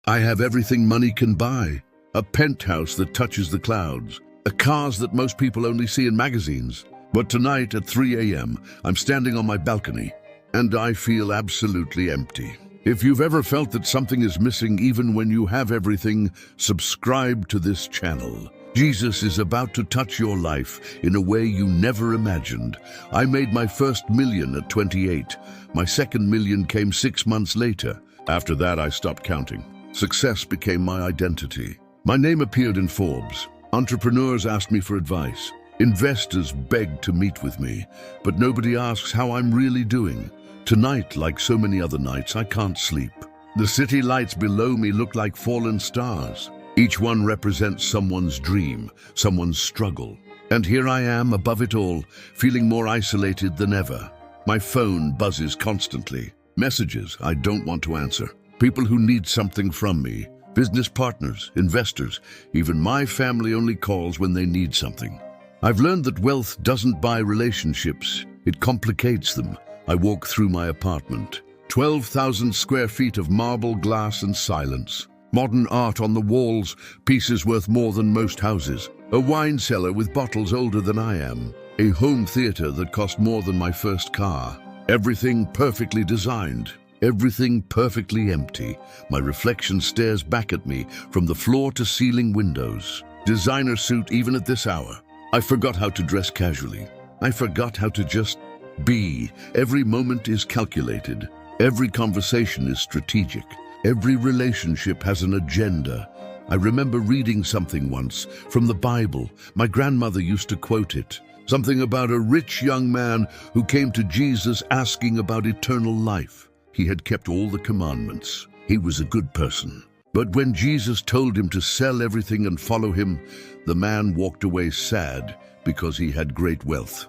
I have everything money can buy. A penthouse that touches the clouds. Cars that most people only see in magazines. But tonight at 3 a.m., I'm standing on my balcony, and I feel absolutely empty. If you've ever felt that something is missing even when you have everything, subscribe to this channel. Jesus is about to touch your life in a way you never imagined. I made my first million at 28. My second million came 6 months later. After that, I stopped counting. Success became my identity. My name appeared in Forbes. Entrepreneurs asked me for advice. Investors begged to meet with me, but nobody asks how I'm really doing. Tonight, like so many other nights, I can't sleep. The city lights below me look like fallen stars. Each one represents someone's dream, someone's struggle. And here I am, above it all, feeling more isolated than ever. My phone buzzes constantly. Messages I don't want to answer. People who need something from me. Business partners, investors, even my family only calls when they need something. I've learned that wealth doesn't buy relationships, it complicates them. I walk through my apartment. 12,000 square feet of marble, glass and silence. Modern art on the walls, pieces worth more than most houses. A wine cellar with bottles older than I am. A home theater that cost more than my first car. Everything perfectly designed. Everything perfectly empty. My reflection stares back at me from the floor to ceiling windows. Designer suit even at this hour. I forgot how to dress casually. I forgot how to just be. Every moment is calculated. Every conversation is strategic. Every relationship has an agenda. I remember reading something once from the Bible. My grandmother used to quote it. Something about a rich young man who came to Jesus asking about eternal life. He had kept all the commandments. He was a good person. But when Jesus told him to sell everything and follow him, the man walked away sad because he had great wealth.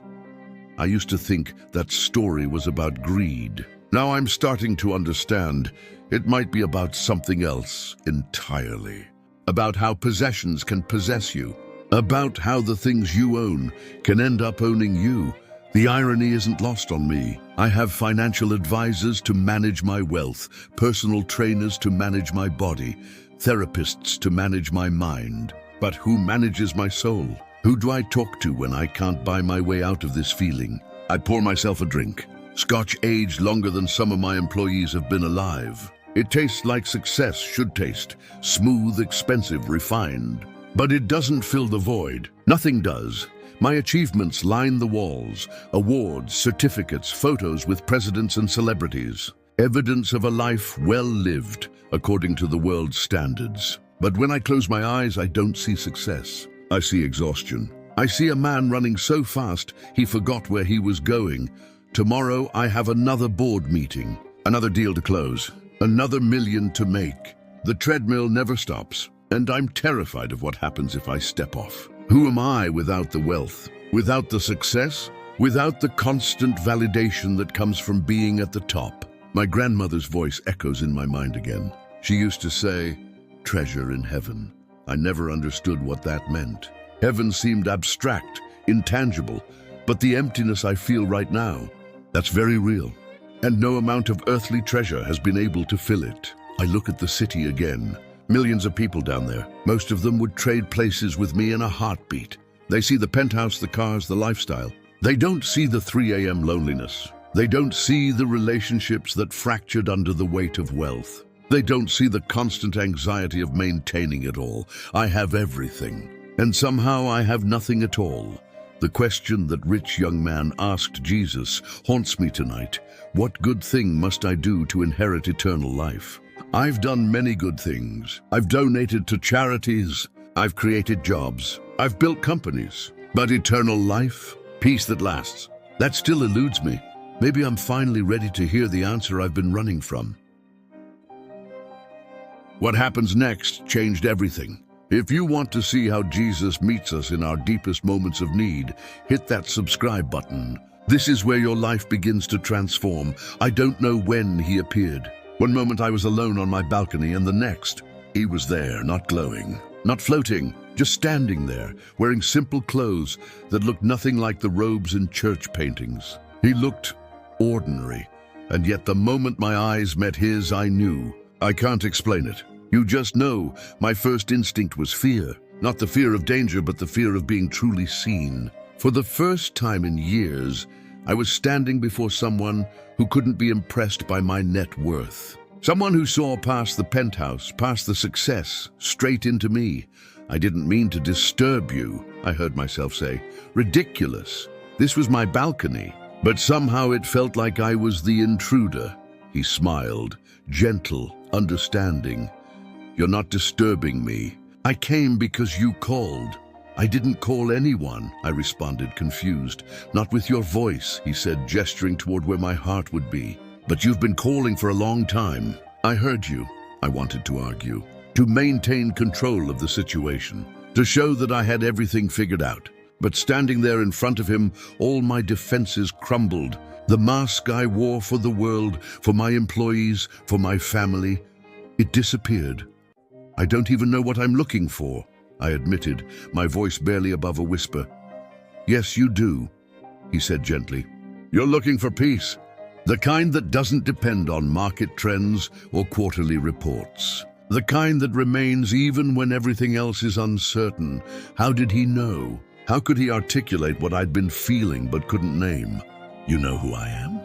I used to think that story was about greed. Now I'm starting to understand it might be about something else entirely. About how possessions can possess you. About how the things you own can end up owning you. The irony isn't lost on me. I have financial advisors to manage my wealth, personal trainers to manage my body, therapists to manage my mind. But who manages my soul? Who do I talk to when I can't buy my way out of this feeling? I pour myself a drink. Scotch aged longer than some of my employees have been alive. It tastes like success should taste. Smooth, expensive, refined. But it doesn't fill the void. Nothing does. My achievements line the walls. Awards, certificates, photos with presidents and celebrities. Evidence of a life well lived, according to the world's standards. But when I close my eyes, I don't see success. I see exhaustion. I see a man running so fast, he forgot where he was going. Tomorrow, I have another board meeting. Another deal to close. Another million to make. The treadmill never stops. And I'm terrified of what happens if I step off. Who am I without the wealth? Without the success? Without the constant validation that comes from being at the top? My grandmother's voice echoes in my mind again. She used to say, "Treasure in heaven." I never understood what that meant. Heaven seemed abstract, intangible, but the emptiness I feel right now, that's very real. And no amount of earthly treasure has been able to fill it. I look at the city again. Millions of people down there. Most of them would trade places with me in a heartbeat. They see the penthouse, the cars, the lifestyle. They don't see the 3 a.m. loneliness. They don't see the relationships that fractured under the weight of wealth. They don't see the constant anxiety of maintaining it all. I have everything, and somehow I have nothing at all. The question that rich young man asked Jesus haunts me tonight. What good thing must I do to inherit eternal life? I've done many good things. I've donated to charities. I've created jobs. I've built companies. But eternal life, peace that lasts, that still eludes me. Maybe I'm finally ready to hear the answer I've been running from. What happens next changed everything. If you want to see how Jesus meets us in our deepest moments of need, hit that subscribe button. This is where your life begins to transform. I don't know when he appeared. One moment I was alone on my balcony, and the next, he was there, not glowing, not floating, just standing there, wearing simple clothes that looked nothing like the robes in church paintings. He looked ordinary, and yet the moment my eyes met his, I knew. I can't explain it. You just know, my first instinct was fear. Not the fear of danger, but the fear of being truly seen. For the first time in years, I was standing before someone who couldn't be impressed by my net worth. Someone who saw past the penthouse, past the success, straight into me. I didn't mean to disturb you, I heard myself say. Ridiculous. This was my balcony. But somehow it felt like I was the intruder. He smiled, gentle, understanding. You're not disturbing me. I came because you called. I didn't call anyone, I responded, confused. Not with your voice, he said, gesturing toward where my heart would be. But you've been calling for a long time. I heard you, I wanted to argue. To maintain control of the situation. To show that I had everything figured out. But standing there in front of him, all my defenses crumbled. The mask I wore for the world, for my employees, for my family, it disappeared. I don't even know what I'm looking for, I admitted, my voice barely above a whisper. Yes, you do, he said gently. You're looking for peace, the kind that doesn't depend on market trends or quarterly reports. The kind that remains even when everything else is uncertain. How did he know? How could he articulate what I'd been feeling but couldn't name? You know who I am?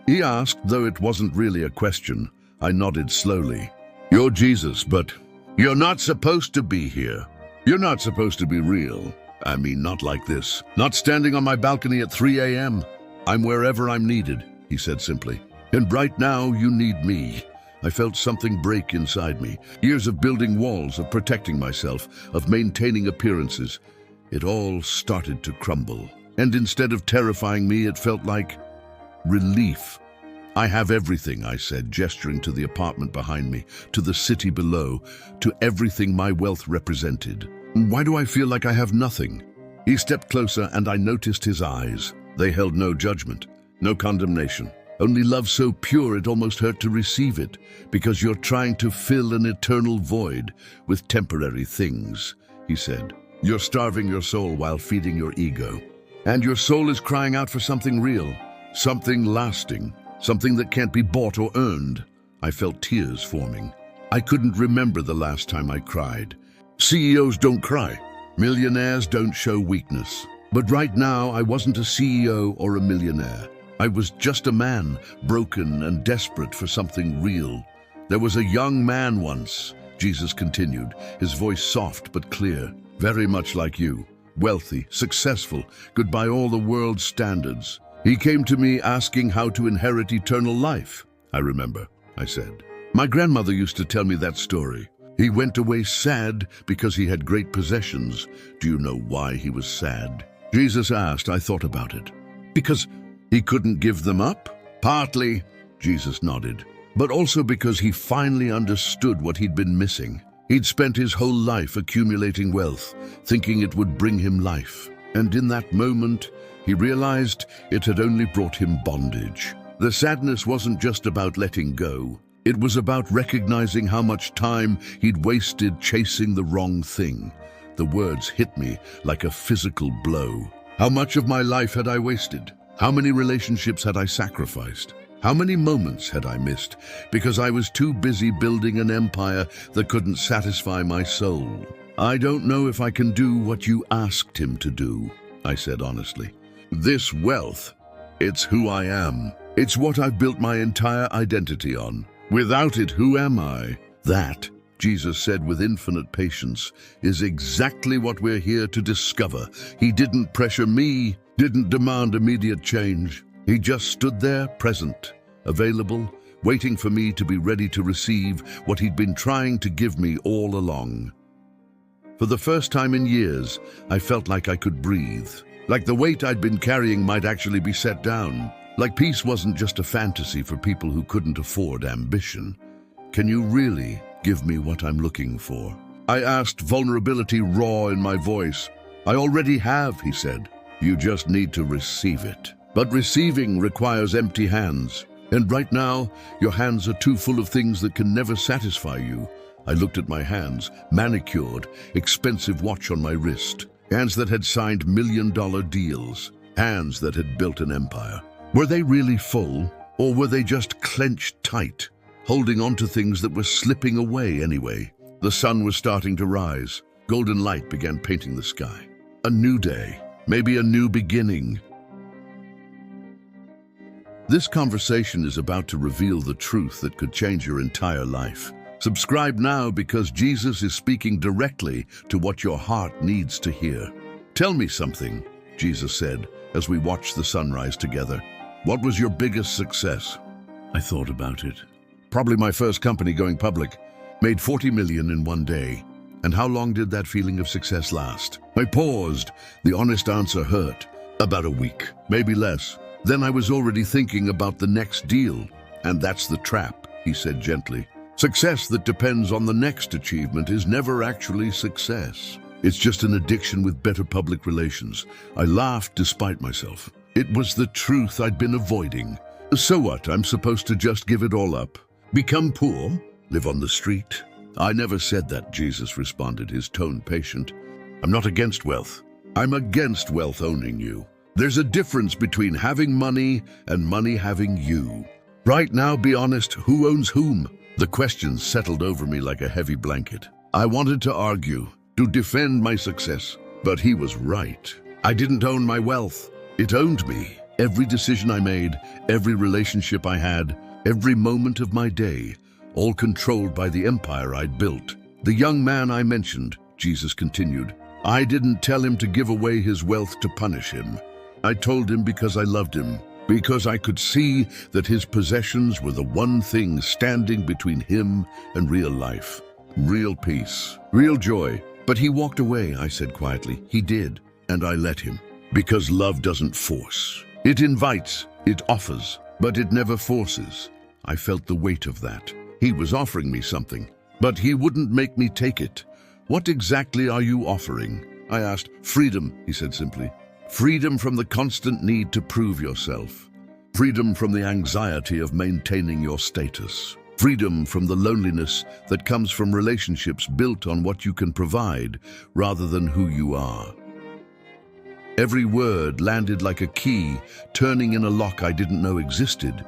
He asked, though it wasn't really a question. I nodded slowly. You're Jesus, but you're not supposed to be here. You're not supposed to be real. I mean, not like this. Not standing on my balcony at 3 a.m. I'm wherever I'm needed, he said simply. And right now, you need me. I felt something break inside me. Years of building walls, of protecting myself, of maintaining appearances. It all started to crumble. And instead of terrifying me, it felt like relief. I have everything, I said, gesturing to the apartment behind me, to the city below, to everything my wealth represented. Why do I feel like I have nothing? He stepped closer and I noticed his eyes. They held no judgment, no condemnation. Only love so pure it almost hurt to receive it, because you're trying to fill an eternal void with temporary things, he said. You're starving your soul while feeding your ego. And your soul is crying out for something real, something lasting, something that can't be bought or earned. I felt tears forming. I couldn't remember the last time I cried. CEOs don't cry. Millionaires don't show weakness. But right now, I wasn't a CEO or a millionaire. I was just a man, broken and desperate for something real. There was a young man once, Jesus continued, his voice soft but clear, very much like you, wealthy, successful, good by all the world's standards. He came to me asking how to inherit eternal life. I remember, I said. My grandmother used to tell me that story. He went away sad because he had great possessions. Do you know why he was sad? Jesus asked. I thought about it. Because he couldn't give them up? Partly, Jesus nodded. But also because he finally understood what he'd been missing. He'd spent his whole life accumulating wealth, thinking it would bring him life. And in that moment, he realized it had only brought him bondage. The sadness wasn't just about letting go. It was about recognizing how much time he'd wasted chasing the wrong thing. The words hit me like a physical blow. How much of my life had I wasted? How many relationships had I sacrificed? How many moments had I missed because I was too busy building an empire that couldn't satisfy my soul? I don't know if I can do what you asked him to do, I said honestly. This wealth, it's who I am. It's what I've built my entire identity on. Without it, who am I? That, Jesus said with infinite patience, is exactly what we're here to discover. He didn't pressure me, didn't demand immediate change. He just stood there, present, available, waiting for me to be ready to receive what he'd been trying to give me all along. For the first time in years, I felt like I could breathe. Like the weight I'd been carrying might actually be set down. Like peace wasn't just a fantasy for people who couldn't afford ambition. Can you really give me what I'm looking for? I asked, vulnerability raw in my voice. I already have, he said. You just need to receive it. But receiving requires empty hands. And right now, your hands are too full of things that can never satisfy you. I looked at my hands, manicured, expensive watch on my wrist. Hands that had signed million-dollar deals. Hands that had built an empire. Were they really full, or were they just clenched tight? holding on to things that were slipping away anyway. The sun was starting to rise. Golden light began painting the sky. A new day, maybe a new beginning. This conversation is about to reveal the truth that could change your entire life. Subscribe now because Jesus is speaking directly to what your heart needs to hear. Tell me something, Jesus said, as we watched the sunrise together. What was your biggest success? I thought about it. Probably my first company going public. Made 40 million in one day. And how long did that feeling of success last? I paused. The honest answer hurt. About a week, maybe less. Then I was already thinking about the next deal. And that's the trap, he said gently. Success that depends on the next achievement is never actually success. It's just an addiction with better public relations. I laughed despite myself. It was the truth I'd been avoiding. So what? I'm supposed to just give it all up? Become poor? Live on the street? I never said that, Jesus responded, his tone patient. I'm not against wealth. I'm against wealth owning you. There's a difference between having money and money having you. Right now, be honest, who owns whom? The question settled over me like a heavy blanket. I wanted to argue, to defend my success, but he was right. I didn't own my wealth. It owned me. Every decision I made, every relationship I had, every moment of my day, all controlled by the empire I'd built. The young man I mentioned, Jesus continued, I didn't tell him to give away his wealth to punish him. I told him because I loved him. Because I could see that his possessions were the one thing standing between him and real life. Real peace, real joy. But he walked away, I said quietly. He did, and I let him. Because love doesn't force. It invites, it offers, but it never forces. I felt the weight of that. He was offering me something, but he wouldn't make me take it. What exactly are you offering? I asked. Freedom, he said simply. Freedom from the constant need to prove yourself. Freedom from the anxiety of maintaining your status. Freedom from the loneliness that comes from relationships built on what you can provide rather than who you are. Every word landed like a key, turning in a lock I didn't know existed.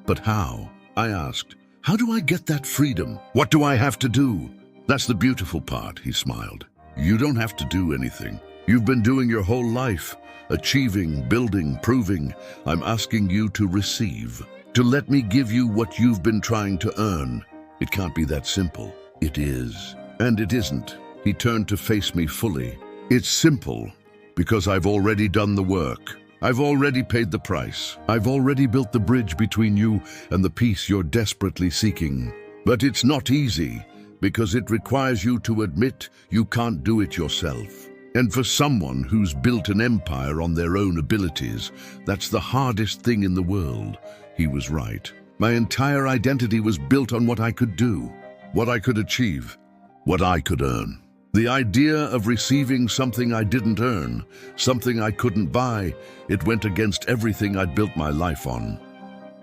But how? I asked. How do I get that freedom? What do I have to do? That's the beautiful part, he smiled. You don't have to do anything. You've been doing your whole life, achieving, building, proving. I'm asking you to receive, to let me give you what you've been trying to earn. It can't be that simple. It is. And it isn't. He turned to face me fully. It's simple, because I've already done the work. I've already paid the price. I've already built the bridge between you and the peace you're desperately seeking. But it's not easy, because it requires you to admit you can't do it yourself. And for someone who's built an empire on their own abilities, that's the hardest thing in the world. He was right. My entire identity was built on what I could do, what I could achieve, what I could earn. The idea of receiving something I didn't earn, something I couldn't buy, it went against everything I'd built my life on.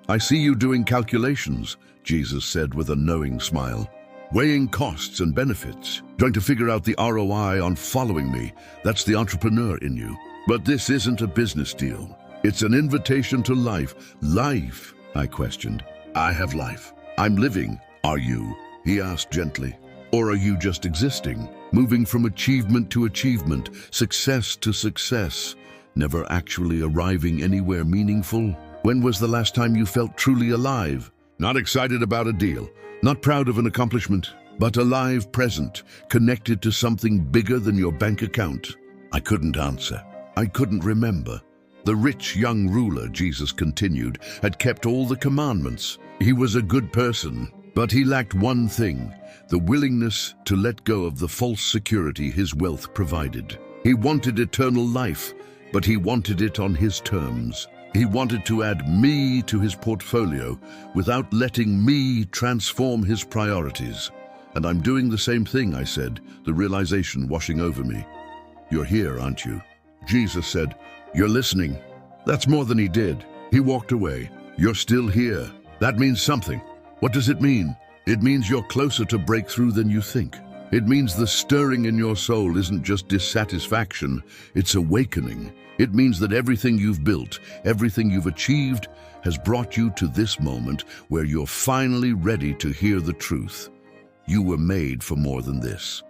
I see you doing calculations, Jesus said with a knowing smile. Weighing costs and benefits, trying to figure out the ROI on following me. That's the entrepreneur in you. But this isn't a business deal. It's an invitation to life. Life, I questioned. I have life. I'm living. Are you? He asked gently. Or are you just existing, moving from achievement to achievement, success to success, never actually arriving anywhere meaningful? When was the last time you felt truly alive? Not excited about a deal. Not proud of an accomplishment, but alive, present, connected to something bigger than your bank account. I couldn't answer. I couldn't remember. The rich young ruler, Jesus continued, had kept all the commandments. He was a good person, but he lacked one thing, the willingness to let go of the false security his wealth provided. He wanted eternal life, but he wanted it on his terms. He wanted to add me to his portfolio without letting me transform his priorities. And I'm doing the same thing, I said, the realization washing over me. You're here, aren't you? Jesus said, you're listening. That's more than he did. He walked away. You're still here. That means something. What does it mean? It means you're closer to breakthrough than you think. It means the stirring in your soul isn't just dissatisfaction, it's awakening. It means that everything you've built, everything you've achieved, has brought you to this moment where you're finally ready to hear the truth. You were made for more than this.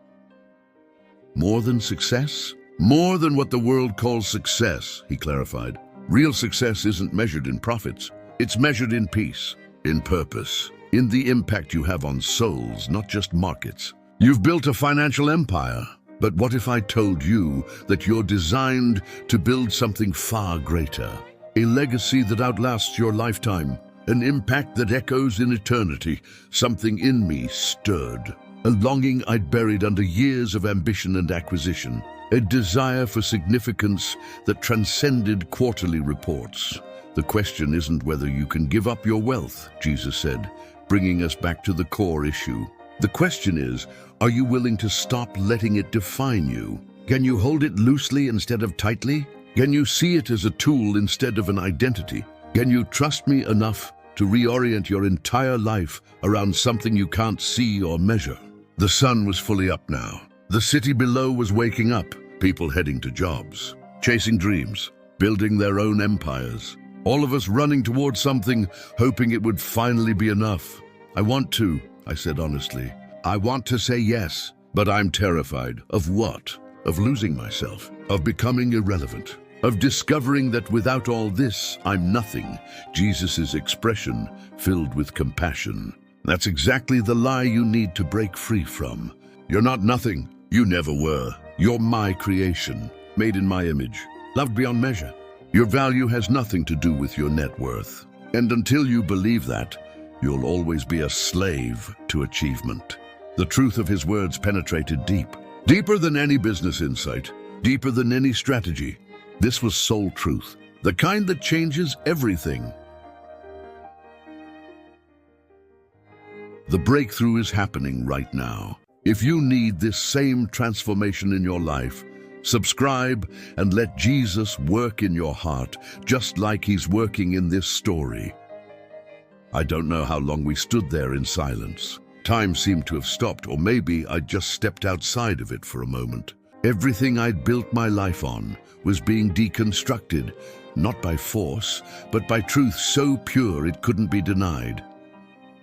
More than success? More than what the world calls success, he clarified. Real success isn't measured in profits. It's measured in peace, in purpose, in the impact you have on souls, not just markets. You've built a financial empire, but what if I told you that you're designed to build something far greater? A legacy that outlasts your lifetime, an impact that echoes in eternity. Something in me stirred, a longing I'd buried under years of ambition and acquisition, a desire for significance that transcended quarterly reports. The question isn't whether you can give up your wealth, Jesus said, bringing us back to the core issue. The question is, are you willing to stop letting it define you? Can you hold it loosely instead of tightly? Can you see it as a tool instead of an identity? Can you trust me enough to reorient your entire life around something you can't see or measure? The sun was fully up now. The city below was waking up, people heading to jobs, chasing dreams, building their own empires. All of us running towards something, hoping it would finally be enough. I said honestly. I want to say yes, but I'm terrified. Of what? Of losing myself, of becoming irrelevant, of discovering that without all this, I'm nothing. Jesus' expression filled with compassion. That's exactly the lie you need to break free from. You're not nothing. You never were. You're my creation, made in my image, loved beyond measure. Your value has nothing to do with your net worth. And until you believe that, you'll always be a slave to achievement. The truth of his words penetrated deep. Deeper than any business insight, deeper than any strategy. This was soul truth, the kind that changes everything. The breakthrough is happening right now. If you need this same transformation in your life, subscribe and let Jesus work in your heart, just like he's working in this story. I don't know how long we stood there in silence. Time seemed to have stopped, or maybe I'd just stepped outside of it for a moment. Everything I'd built my life on was being deconstructed, not by force, but by truth so pure it couldn't be denied.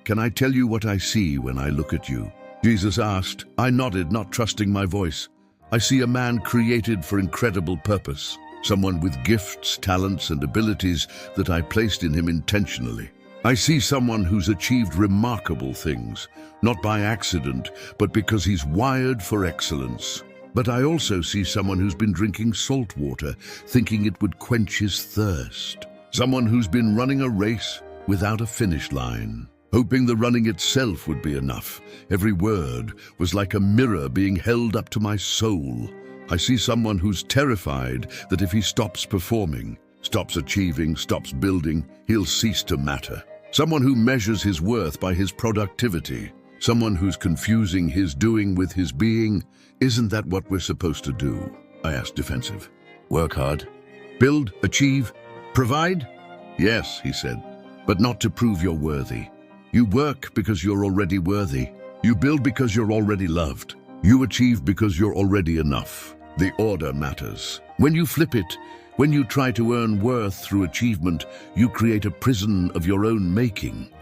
Can I tell you what I see when I look at you? Jesus asked. I nodded, not trusting my voice. I see a man created for incredible purpose, someone with gifts, talents, and abilities that I placed in him intentionally. I see someone who's achieved remarkable things, not by accident, but because he's wired for excellence. But I also see someone who's been drinking salt water, thinking it would quench his thirst. Someone who's been running a race without a finish line, hoping the running itself would be enough. Every word was like a mirror being held up to my soul. I see someone who's terrified that if he stops performing, stops achieving, stops building, he'll cease to matter. Someone who measures his worth by his productivity. Someone who's confusing his doing with his being. Isn't that what we're supposed to do? I asked, defensive. Work hard? Build, achieve, provide? Yes, he said, but not to prove you're worthy. You work because you're already worthy. You build because you're already loved. You achieve because you're already enough. The order matters. When you flip it, when you try to earn worth through achievement, you create a prison of your own making.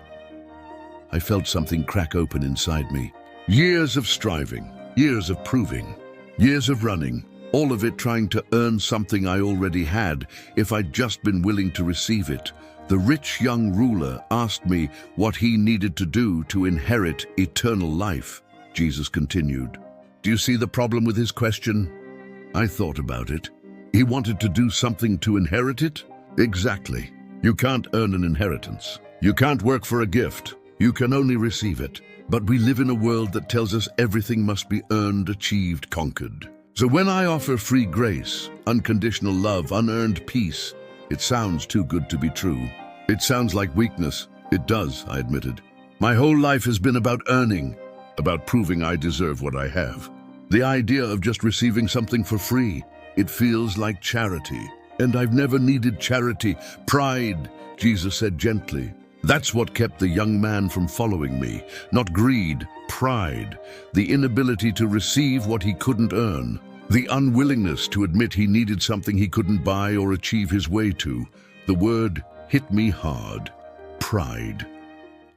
I felt something crack open inside me. Years of striving, years of proving, years of running, all of it trying to earn something I already had if I'd just been willing to receive it. The rich young ruler asked me what he needed to do to inherit eternal life. Jesus continued. Do you see the problem with his question? I thought about it. He wanted to do something to inherit it? Exactly. You can't earn an inheritance. You can't work for a gift. You can only receive it. But we live in a world that tells us everything must be earned, achieved, conquered. So when I offer free grace, unconditional love, unearned peace, it sounds too good to be true. It sounds like weakness. It does, I admitted. My whole life has been about earning, about proving I deserve what I have. The idea of just receiving something for free, it feels like charity. And I've never needed charity. Pride, Jesus said gently. That's what kept the young man from following me. Not greed, pride, the inability to receive what he couldn't earn, the unwillingness to admit he needed something he couldn't buy or achieve his way to. The word hit me hard. Pride.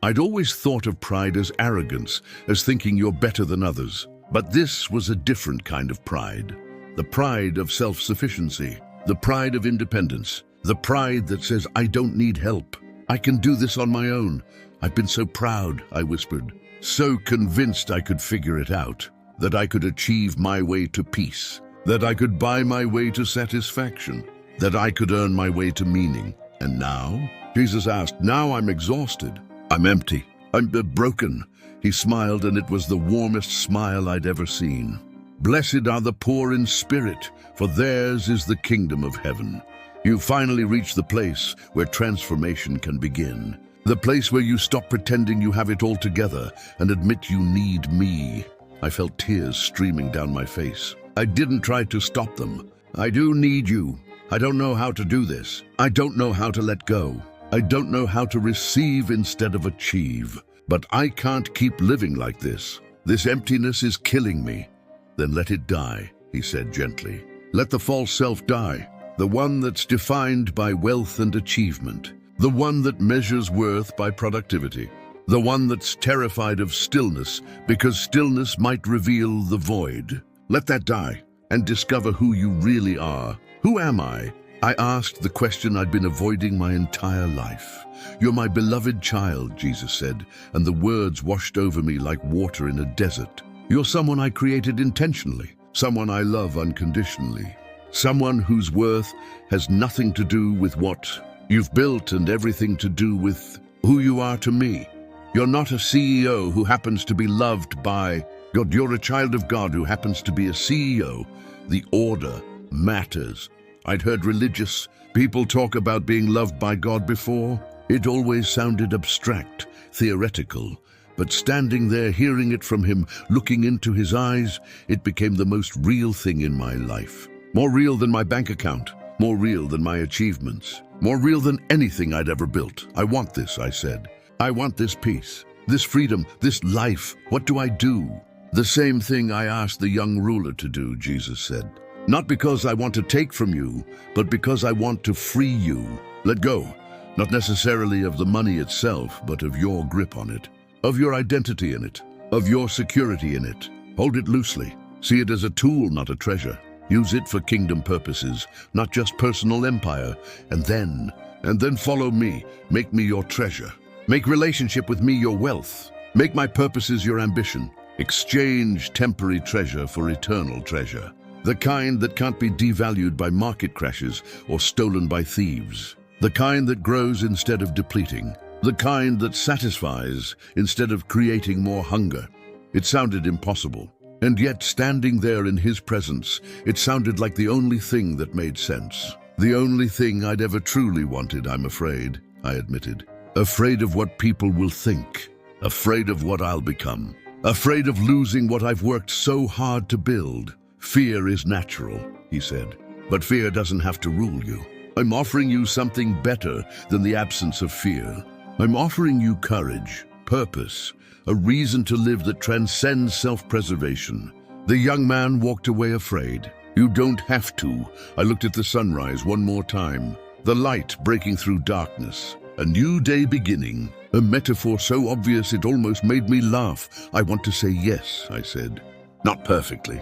I'd always thought of pride as arrogance, as thinking you're better than others. But this was a different kind of pride. The pride of self-sufficiency, the pride of independence, the pride that says, I don't need help. I can do this on my own. I've been so proud, I whispered, so convinced I could figure it out, that I could achieve my way to peace, that I could buy my way to satisfaction, that I could earn my way to meaning. And now? Jesus asked, now I'm exhausted. I'm empty. I'm broken. He smiled, and it was the warmest smile I'd ever seen. Blessed are the poor in spirit, for theirs is the kingdom of heaven. You finally reach the place where transformation can begin. The place where you stop pretending you have it all together and admit you need me. I felt tears streaming down my face. I didn't try to stop them. I do need you. I don't know how to do this. I don't know how to let go. I don't know how to receive instead of achieve. But I can't keep living like this. This emptiness is killing me. Then let it die, he said gently. Let the false self die. The one that's defined by wealth and achievement. The one that measures worth by productivity. The one that's terrified of stillness because stillness might reveal the void. Let that die and discover who you really are. Who am I? I asked the question I'd been avoiding my entire life. You're my beloved child, Jesus said, and the words washed over me like water in a desert. You're someone I created intentionally, someone I love unconditionally, someone whose worth has nothing to do with what you've built and everything to do with who you are to me. You're not a CEO who happens to be loved by God. You're a child of God who happens to be a CEO. The order matters. I'd heard religious people talk about being loved by God before. It always sounded abstract, theoretical. But standing there, hearing it from him, looking into his eyes, it became the most real thing in my life. More real than my bank account, more real than my achievements, more real than anything I'd ever built. I want this, I said. I want this peace, this freedom, this life. What do I do? The same thing I asked the young ruler to do, Jesus said. Not because I want to take from you, but because I want to free you. Let go, not necessarily of the money itself, but of your grip on it, of your identity in it, of your security in it. Hold it loosely. See it as a tool, not a treasure. Use it for kingdom purposes, not just personal empire. And then follow me. Make me your treasure. Make relationship with me your wealth. Make my purposes your ambition. Exchange temporary treasure for eternal treasure. The kind that can't be devalued by market crashes or stolen by thieves. The kind that grows instead of depleting. The kind that satisfies instead of creating more hunger. It sounded impossible. And yet, standing there in his presence, it sounded like the only thing that made sense. The only thing I'd ever truly wanted, I'm afraid, I admitted. Afraid of what people will think. Afraid of what I'll become. Afraid of losing what I've worked so hard to build. Fear is natural, he said, but fear doesn't have to rule you. I'm offering you something better than the absence of fear. I'm offering you courage, purpose, a reason to live that transcends self-preservation. The young man walked away afraid. You don't have to. I looked at the sunrise one more time. The light breaking through darkness. A new day beginning. A metaphor so obvious it almost made me laugh. I want to say yes, I said. Not perfectly.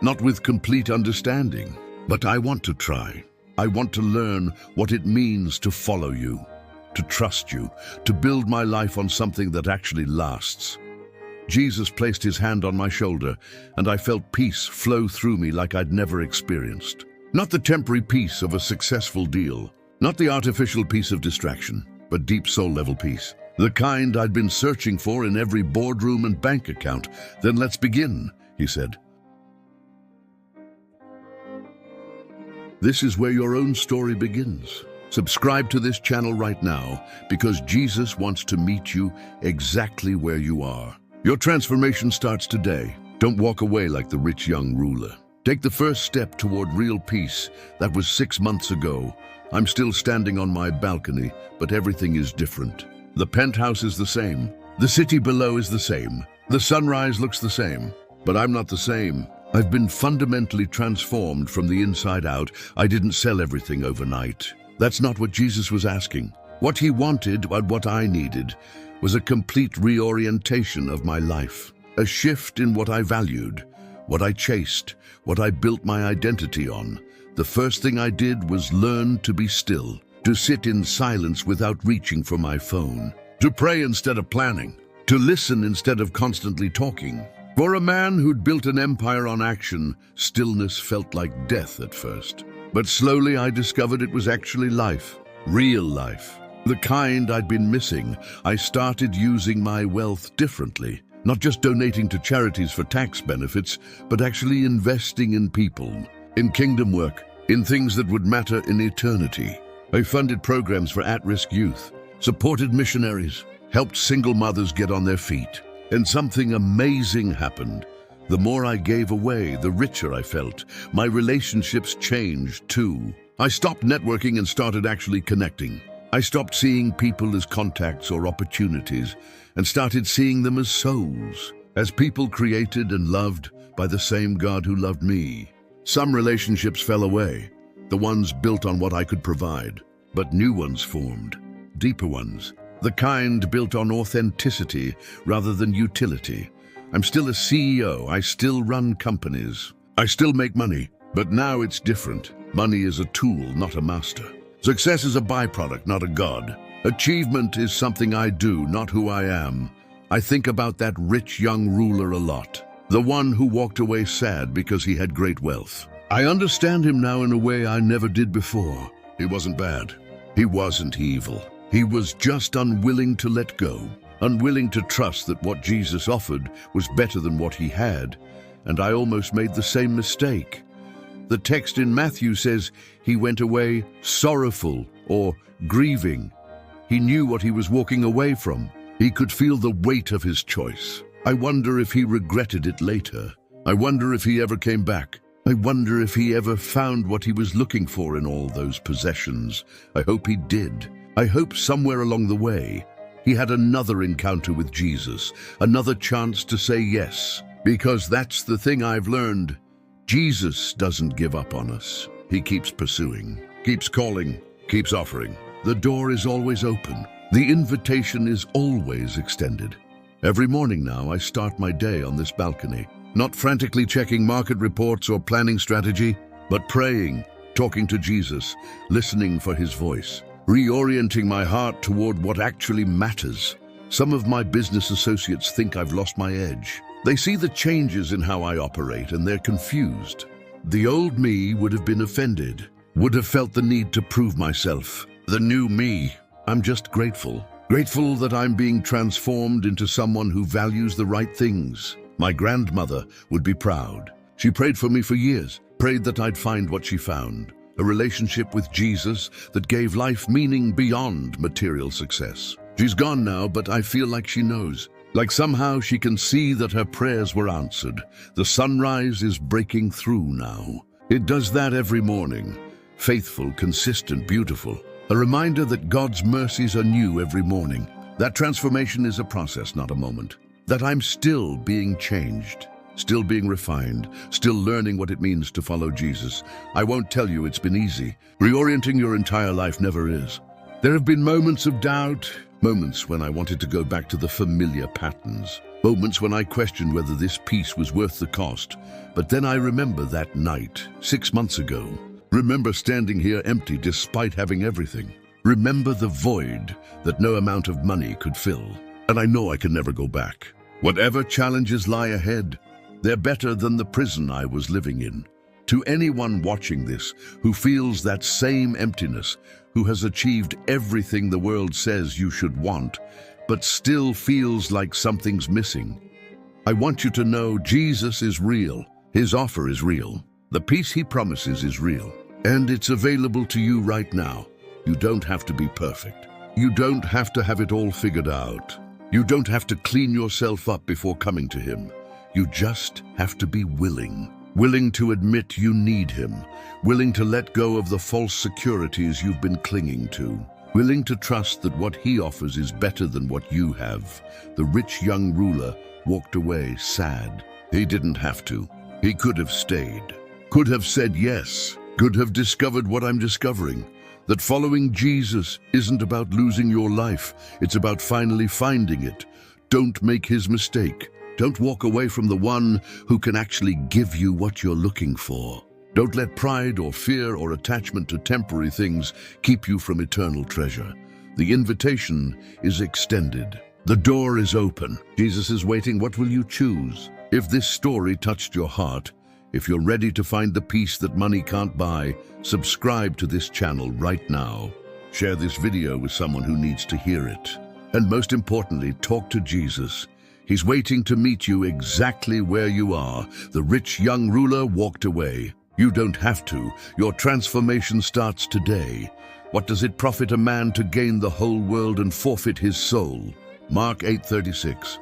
Not with complete understanding. But I want to try. I want to learn what it means to follow you. To trust you, to build my life on something that actually lasts. Jesus placed his hand on my shoulder, and I felt peace flow through me like I'd never experienced. Not the temporary peace of a successful deal, not the artificial peace of distraction, but deep soul-level peace. The kind I'd been searching for in every boardroom and bank account. Then let's begin, he said. This is where your own story begins. Subscribe to this channel right now because Jesus wants to meet you exactly where you are. Your transformation starts today. Don't walk away like the rich young ruler. Take the first step toward real peace. That was 6 months ago. I'm still standing on my balcony, but everything is different. The penthouse is the same. The city below is the same. The sunrise looks the same. But I'm not the same. I've been fundamentally transformed from the inside out. I didn't sell everything overnight. That's not what Jesus was asking. What he wanted, and what I needed, was a complete reorientation of my life. A shift in what I valued, what I chased, what I built my identity on. The first thing I did was learn to be still, to sit in silence without reaching for my phone, to pray instead of planning, to listen instead of constantly talking. For a man who'd built an empire on action, stillness felt like death at first. But slowly I discovered it was actually life, real life, the kind I'd been missing. I started using my wealth differently, not just donating to charities for tax benefits, but actually investing in people, in kingdom work, in things that would matter in eternity. I funded programs for at-risk youth, supported missionaries, helped single mothers get on their feet. And something amazing happened. The more I gave away, the richer I felt. My relationships changed too. I stopped networking and started actually connecting. I stopped seeing people as contacts or opportunities and started seeing them as souls, as people created and loved by the same God who loved me. Some relationships fell away, the ones built on what I could provide, but new ones formed, deeper ones. The kind built on authenticity rather than utility. I'm still a CEO, I still run companies, I still make money, but now it's different. Money is a tool, not a master. Success is a byproduct, not a god. Achievement is something I do, not who I am. I think about that rich young ruler a lot, the one who walked away sad because he had great wealth. I understand him now in a way I never did before. He wasn't bad. He wasn't evil. He was just unwilling to let go, unwilling to trust that what Jesus offered was better than what he had, and I almost made the same mistake. The text in Matthew says he went away sorrowful or grieving. He knew what he was walking away from. He could feel the weight of his choice. I wonder if he regretted it later. I wonder if he ever came back. I wonder if he ever found what he was looking for in all those possessions. I hope he did. I hope somewhere along the way, he had another encounter with Jesus, another chance to say yes. Because that's the thing I've learned. Jesus doesn't give up on us. He keeps pursuing, keeps calling, keeps offering. The door is always open. The invitation is always extended. Every morning now, I start my day on this balcony, not frantically checking market reports or planning strategy, but praying, talking to Jesus, listening for his voice, reorienting my heart toward what actually matters. Some of my business associates think I've lost my edge. They see the changes in how I operate and they're confused. The old me would have been offended, would have felt the need to prove myself. The new me, I'm just grateful. Grateful that I'm being transformed into someone who values the right things. My grandmother would be proud. She prayed for me for years, prayed that I'd find what she found. A relationship with Jesus that gave life meaning beyond material success. She's gone now, but I feel like she knows. Like somehow she can see that her prayers were answered. The sunrise is breaking through now. It does that every morning. Faithful, consistent, beautiful. A reminder that God's mercies are new every morning. That transformation is a process, not a moment. That I'm still being changed. Still being refined, still learning what it means to follow Jesus. I won't tell you it's been easy. Reorienting your entire life never is. There have been moments of doubt, moments when I wanted to go back to the familiar patterns, moments when I questioned whether this piece was worth the cost. But then I remember that night, 6 months ago. Remember standing here empty despite having everything. Remember the void that no amount of money could fill. And I know I can never go back. Whatever challenges lie ahead, they're better than the prison I was living in. To anyone watching this who feels that same emptiness, who has achieved everything the world says you should want, but still feels like something's missing, I want you to know Jesus is real. His offer is real. The peace he promises is real. And it's available to you right now. You don't have to be perfect. You don't have to have it all figured out. You don't have to clean yourself up before coming to him. You just have to be willing. Willing to admit you need him. Willing to let go of the false securities you've been clinging to. willing to trust that what he offers is better than what you have. The rich young ruler walked away sad. He didn't have to. He could have stayed, could have said yes, could have discovered what I'm discovering, that following Jesus isn't about losing your life, it's about finally finding it. Don't make his mistake. Don't walk away from the one who can actually give you what you're looking for. Don't let pride or fear or attachment to temporary things keep you from eternal treasure. The invitation is extended. The door is open. Jesus is waiting. What will you choose? If this story touched your heart, if you're ready to find the peace that money can't buy, subscribe to this channel right now. Share this video with someone who needs to hear it. And most importantly, talk to Jesus. He's waiting to meet you exactly where you are. The rich young ruler walked away. You don't have to. Your transformation starts today. What does it profit a man to gain the whole world and forfeit his soul? Mark 8:36.